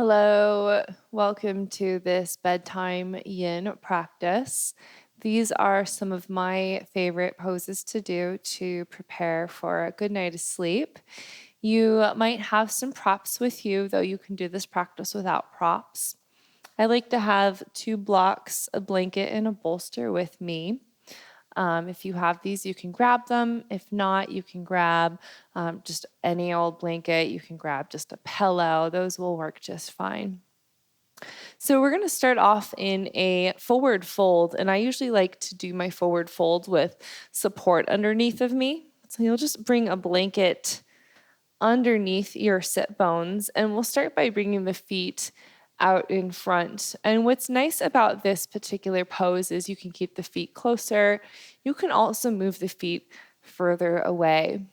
Hello, welcome to this bedtime yin practice. These are some of my favorite poses to do to prepare for a good night of sleep. You might have some props with you, though you can do this practice without props. I like to have 2 blocks, a blanket, and a bolster with me. If you have these, you can grab them. If not, you can grab just any old blanket. You can grab just a pillow. Those will work just fine. So we're going to start off in a forward fold, and I usually like to do my forward fold with support underneath of me. So you'll just bring a blanket underneath your sit bones, and we'll start by bringing the feet out in front. And what's nice about this particular pose is you can keep the feet closer. You can also move the feet further away.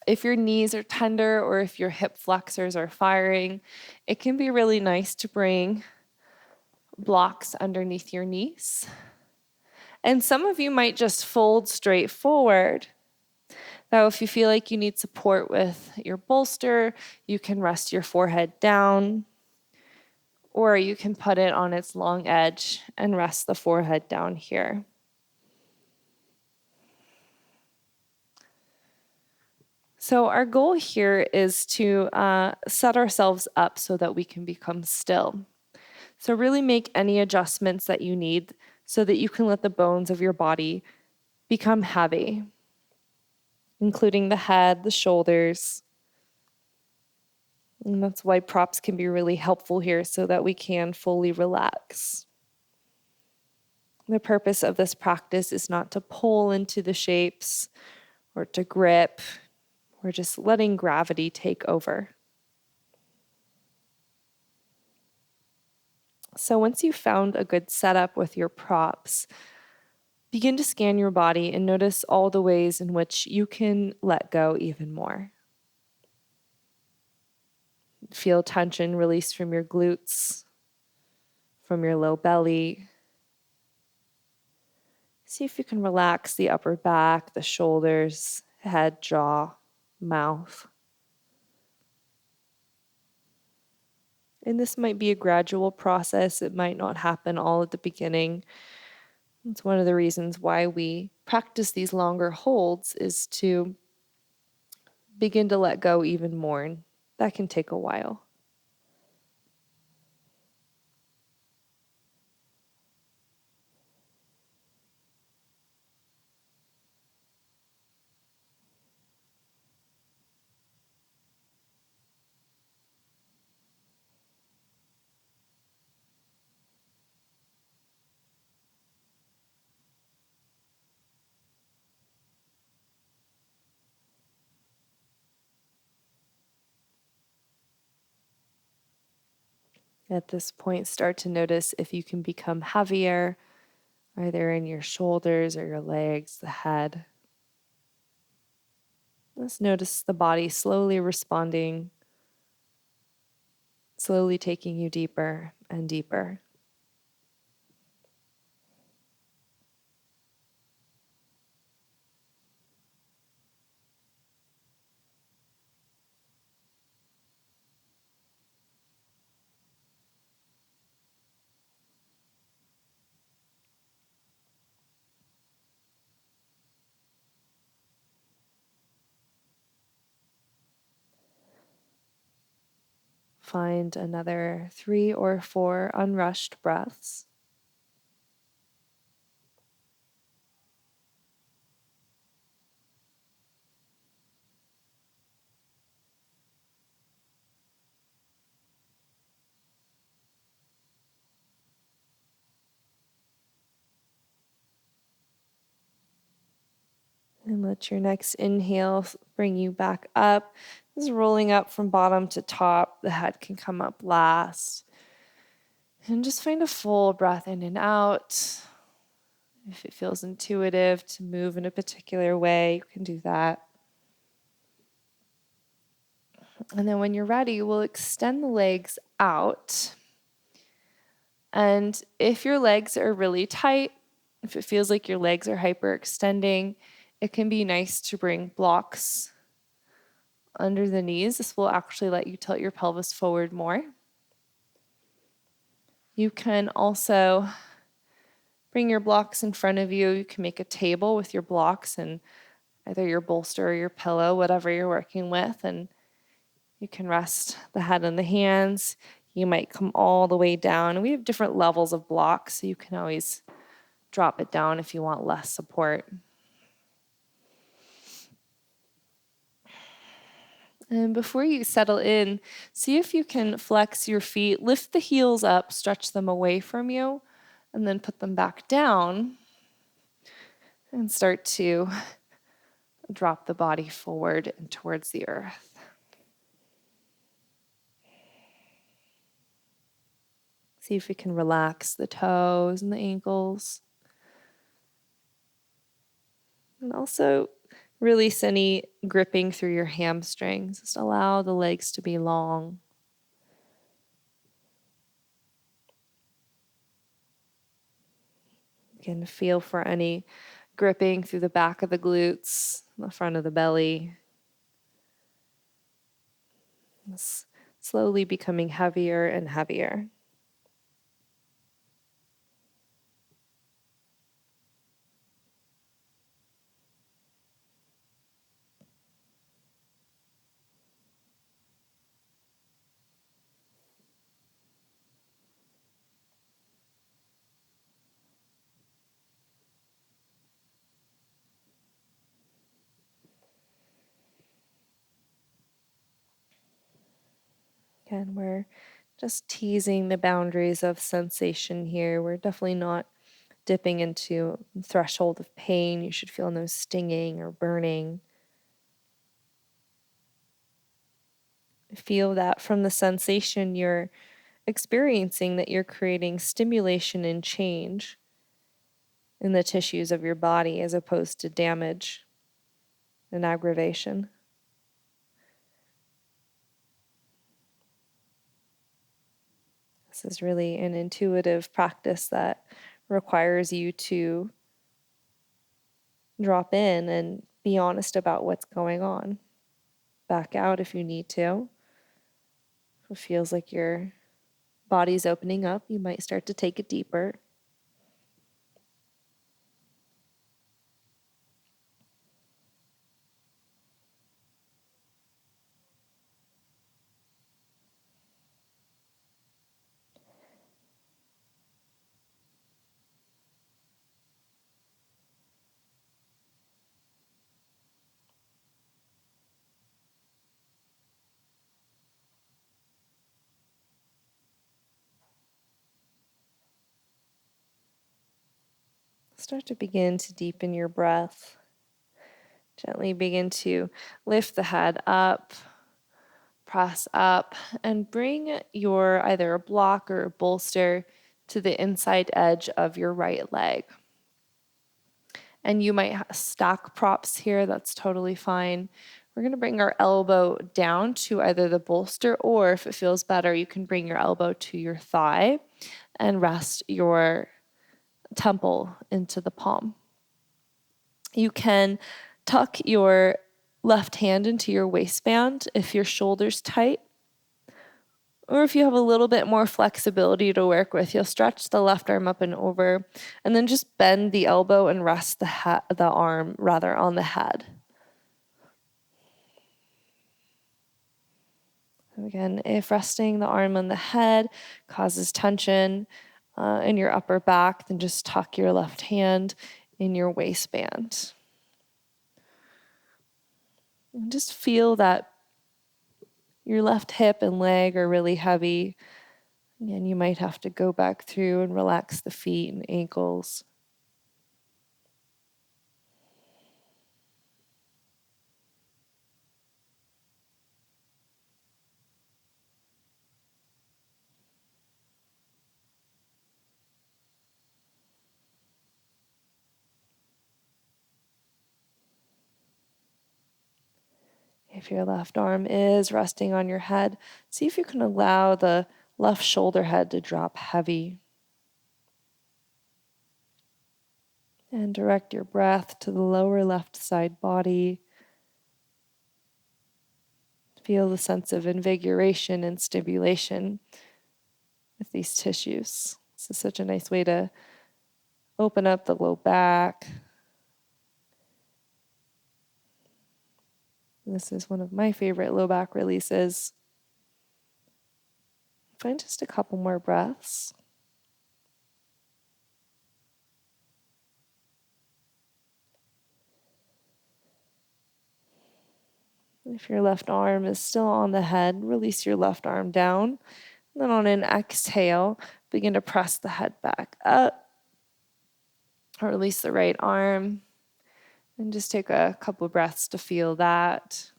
If your knees are tender or if your hip flexors are firing, it can be really nice to bring blocks underneath your knees. And some of you might just fold straight forward. Now, if you feel like you need support with your bolster, you can rest your forehead down, or you can put it on its long edge and rest the forehead down here. So our goal here is to set ourselves up so that we can become still. So really make any adjustments that you need so that you can let the bones of your body become heavy, including the head, the shoulders. And that's why props can be really helpful here so that we can fully relax. The purpose of this practice is not to pull into the shapes or to grip. We're just letting gravity take over. So once you've found a good setup with your props, begin to scan your body and notice all the ways in which you can let go even more. Feel tension release from your glutes, from your low belly. See if you can relax the upper back, the shoulders, head, jaw, mouth. And this might be a gradual process. It might not happen all at the beginning. It's one of the reasons why we practice these longer holds is to begin to let go even more. And that can take a while. At this point, start to notice if you can become heavier, either in your shoulders or your legs, the head. Let's notice the body slowly responding, slowly taking you deeper and deeper. Find another 3 or 4 unrushed breaths. And let your next inhale bring you back up. This is rolling up from bottom to top. The head can come up last. And just find a full breath in and out. If it feels intuitive to move in a particular way, you can do that. And then when you're ready, we'll extend the legs out. And if your legs are really tight, if it feels like your legs are hyperextending, it can be nice to bring blocks under the knees. This will actually let you tilt your pelvis forward more. You can also bring your blocks in front of you. You can make a table with your blocks and either your bolster or your pillow, whatever you're working with, and you can rest the head on the hands. You might come all the way down. And we have different levels of blocks, so you can always drop it down if you want less support. And before you settle in, see if you can flex your feet, lift the heels up, stretch them away from you, and then put them back down and start to drop the body forward and towards the earth. See if we can relax the toes and the ankles. And also release any gripping through your hamstrings. Just allow the legs to be long. You can feel for any gripping through the back of the glutes, the front of the belly. It's slowly becoming heavier and heavier. Again, we're just teasing the boundaries of sensation here. We're definitely not dipping into threshold of pain. You should feel no stinging or burning. Feel that from the sensation you're experiencing that you're creating stimulation and change in the tissues of your body as opposed to damage and aggravation. This is really an intuitive practice that requires you to drop in and be honest about what's going on. Back out if you need to. If it feels like your body's opening up, you might start to take it deeper. Start to begin to deepen your breath. Gently begin to lift the head up, press up, and bring your either a block or a bolster to the inside edge of your right leg. And you might stack props here, that's totally fine. We're going to bring our elbow down to either the bolster, or if it feels better, you can bring your elbow to your thigh and rest your temple into the palm. You can tuck your left hand into your waistband if your shoulder's tight, or if you have a little bit more flexibility to work with, you'll stretch the left arm up and over, and then just bend the elbow and rest the arm rather on the head. Again, if resting the arm on the head causes tension in your upper back, then just tuck your left hand in your waistband. And just feel that your left hip and leg are really heavy. Again, you might have to go back through and relax the feet and ankles. If your left arm is resting on your head, see if you can allow the left shoulder head to drop heavy. And direct your breath to the lower left side body. Feel the sense of invigoration and stimulation with these tissues. This is such a nice way to open up the low back. This is one of my favorite low back releases. Find just a couple more breaths. If your left arm is still on the head, release your left arm down. And then on an exhale, begin to press the head back up. Or release the right arm. And just take a couple breaths to feel that.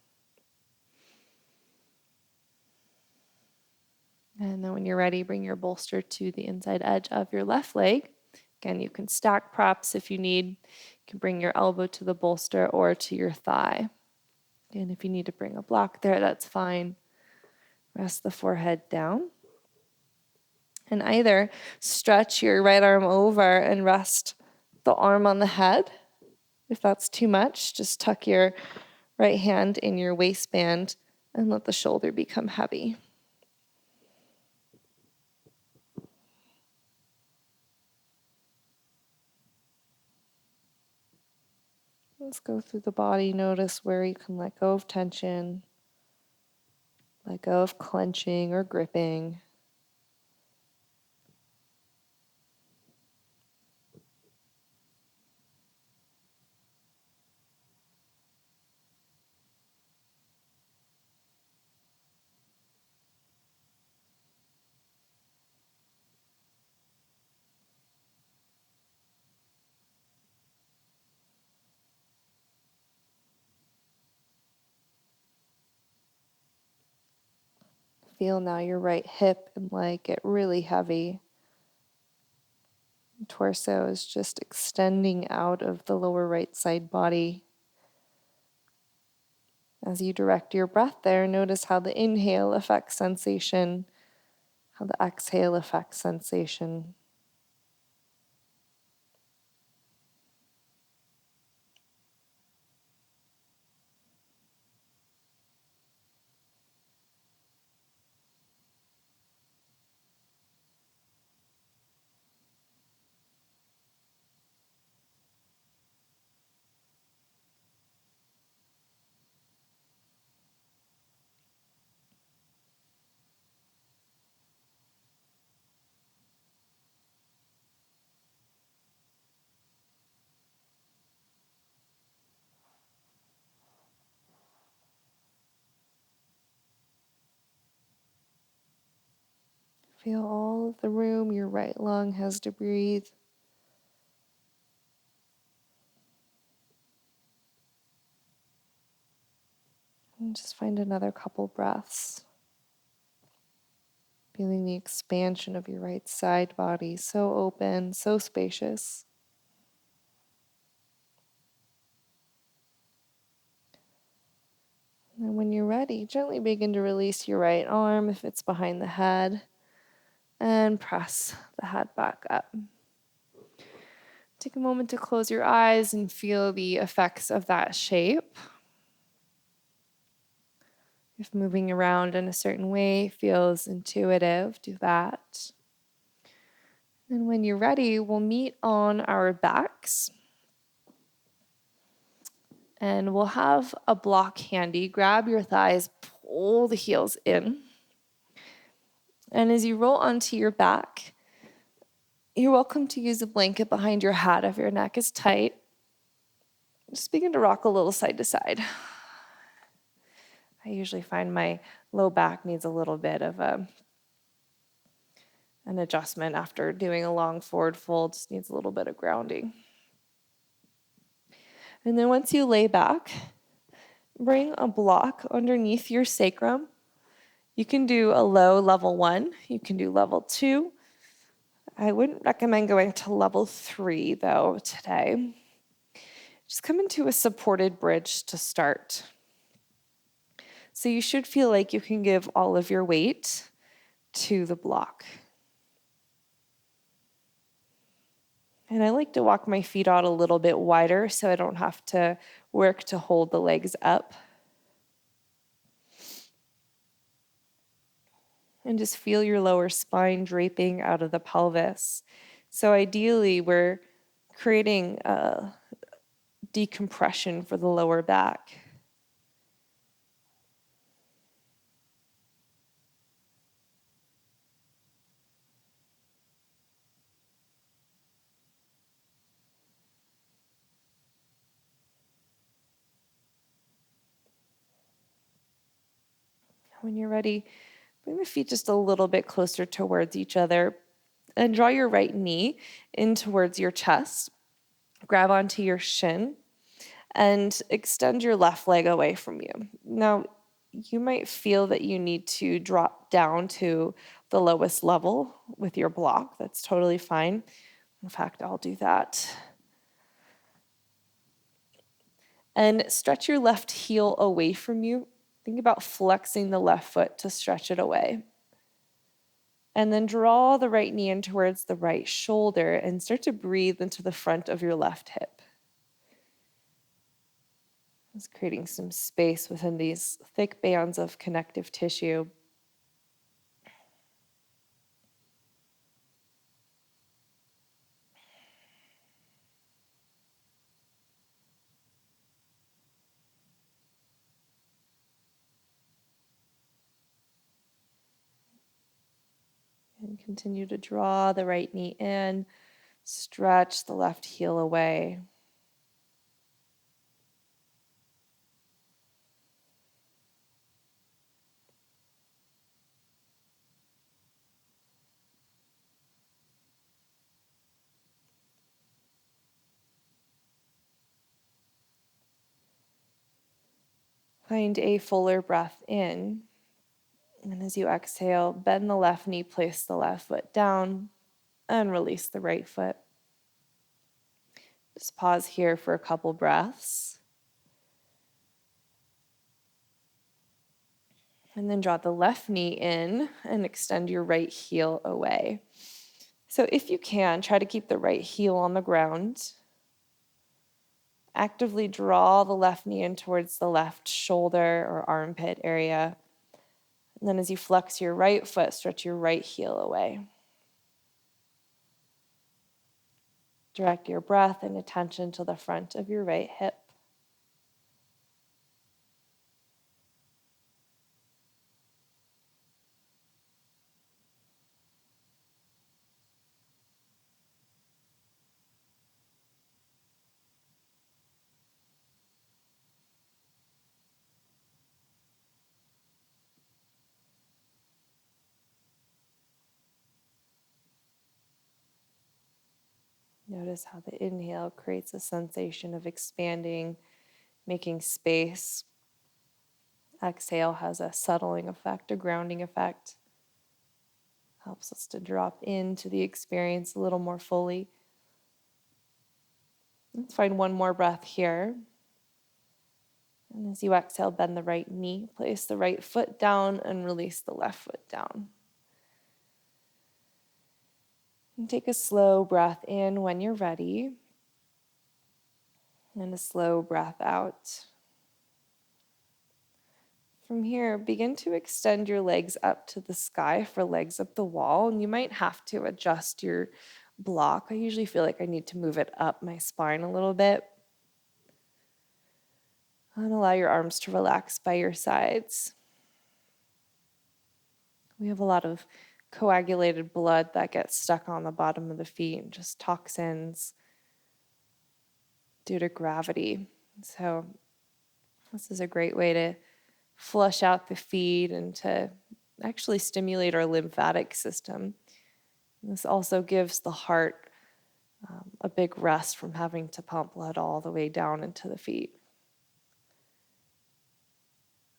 And then when you're ready, bring your bolster to the inside edge of your left leg. Again, you can stack props if you need. You can bring your elbow to the bolster or to your thigh. And if you need to bring a block there, that's fine. Rest the forehead down. And either stretch your right arm over and rest the arm on the head. If that's too much, just tuck your right hand in your waistband and let the shoulder become heavy. Let's go through the body. Notice where you can let go of tension, let go of clenching or gripping. Feel now your right hip and leg get really heavy. Torso is just extending out of the lower right side body. As you direct your breath there, notice how the inhale affects sensation, how the exhale affects sensation. Feel all of the room your right lung has to breathe. And just find another couple breaths. Feeling the expansion of your right side body, so open, so spacious. And when you're ready, gently begin to release your right arm if it's behind the head, and press the head back up. Take a moment to close your eyes and feel the effects of that shape. If moving around in a certain way feels intuitive, do that. And when you're ready, we'll meet on our backs. And we'll have a block handy. Grab your thighs, pull the heels in. And as you roll onto your back, you're welcome to use a blanket behind your head if your neck is tight. Just begin to rock a little side to side. I usually find my low back needs a little bit of an adjustment after doing a long forward fold, just needs a little bit of grounding. And then once you lay back, bring a block underneath your sacrum. You can do a low level 1, you can do level 2. I wouldn't recommend going to level 3 though today. Just come into a supported bridge to start. So you should feel like you can give all of your weight to the block. And I like to walk my feet out a little bit wider so I don't have to work to hold the legs up. And just feel your lower spine draping out of the pelvis. So ideally, we're creating a decompression for the lower back. When you're ready, bring the feet just a little bit closer towards each other and draw your right knee in towards your chest. Grab onto your shin and extend your left leg away from you. Now, you might feel that you need to drop down to the lowest level with your block. That's totally fine. In fact, I'll do that. And stretch your left heel away from you. Think about flexing the left foot to stretch it away. And then draw the right knee in towards the right shoulder and start to breathe into the front of your left hip. Just creating some space within these thick bands of connective tissue. And continue to draw the right knee in, stretch the left heel away. Find a fuller breath in. And as you exhale, bend the left knee, place the left foot down, and release the right foot. Just pause here for a couple breaths. And then draw the left knee in and extend your right heel away. So if you can, try to keep the right heel on the ground. Actively draw the left knee in towards the left shoulder or armpit area. And then as you flex your right foot, stretch your right heel away. Direct your breath and attention to the front of your right hip. Notice how the inhale creates a sensation of expanding, making space. Exhale has a settling effect, a grounding effect. Helps us to drop into the experience a little more fully. Let's find one more breath here. And as you exhale, bend the right knee, place the right foot down, and release the left foot down. And take a slow breath in when you're ready, and a slow breath out. From here, begin to extend your legs up to the sky for legs up the wall, and you might have to adjust your block. I usually feel like I need to move it up my spine a little bit. And allow your arms to relax by your sides. We have a lot of coagulated blood that gets stuck on the bottom of the feet, and just toxins due to gravity. So this is a great way to flush out the feet and to actually stimulate our lymphatic system. This also gives the heart a big rest from having to pump blood all the way down into the feet.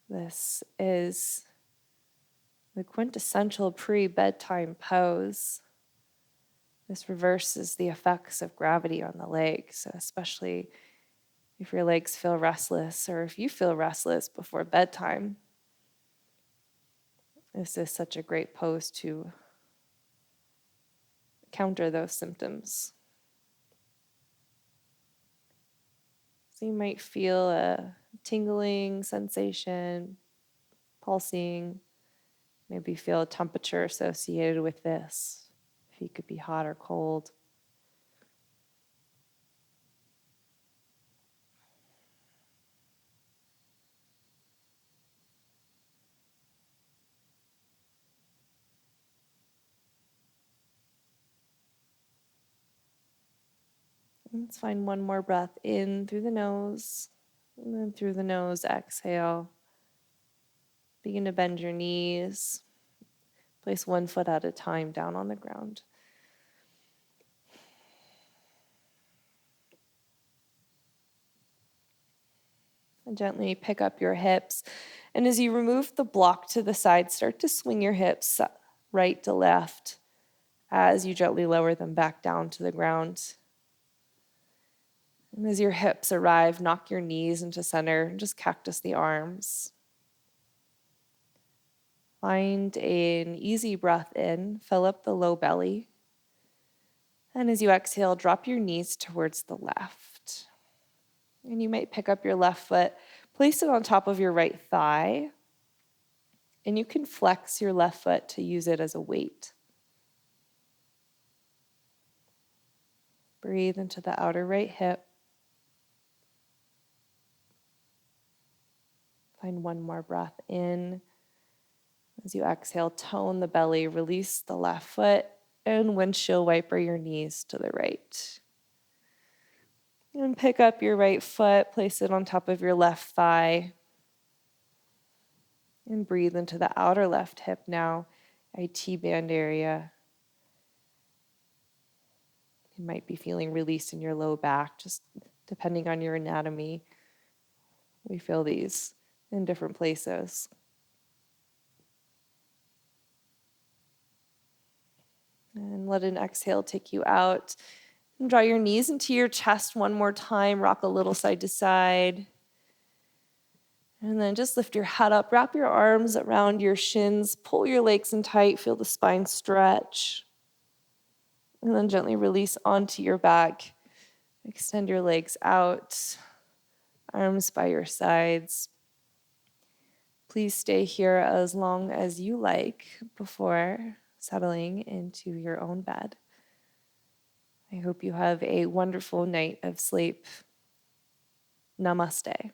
This is the quintessential pre-bedtime pose. This reverses the effects of gravity on the legs, so especially if your legs feel restless or if you feel restless before bedtime. This is such a great pose to counter those symptoms. So you might feel a tingling sensation, pulsing, Maybe feel a temperature associated with this. If you could be hot or cold. Let's find one more breath in through the nose, and then through the nose, exhale. Begin to bend your knees. Place one foot at a time down on the ground. And gently pick up your hips. And as you remove the block to the side, start to swing your hips right to left as you gently lower them back down to the ground. And as your hips arrive, knock your knees into center and just cactus the arms. Find an easy breath in, fill up the low belly. And as you exhale, drop your knees towards the left. And you might pick up your left foot, place it on top of your right thigh, and you can flex your left foot to use it as a weight. Breathe into the outer right hip. Find one more breath in. As you exhale, tone the belly, release the left foot, and windshield wiper your knees to the right. And pick up your right foot, place it on top of your left thigh, and breathe into the outer left hip now, IT band area. You might be feeling release in your low back, just depending on your anatomy. We feel these in different places. And let an exhale take you out. And draw your knees into your chest one more time. Rock a little side to side. And then just lift your head up. Wrap your arms around your shins. Pull your legs in tight. Feel the spine stretch. And then gently release onto your back. Extend your legs out. Arms by your sides. Please stay here as long as you like before settling into your own bed. I hope you have a wonderful night of sleep. Namaste.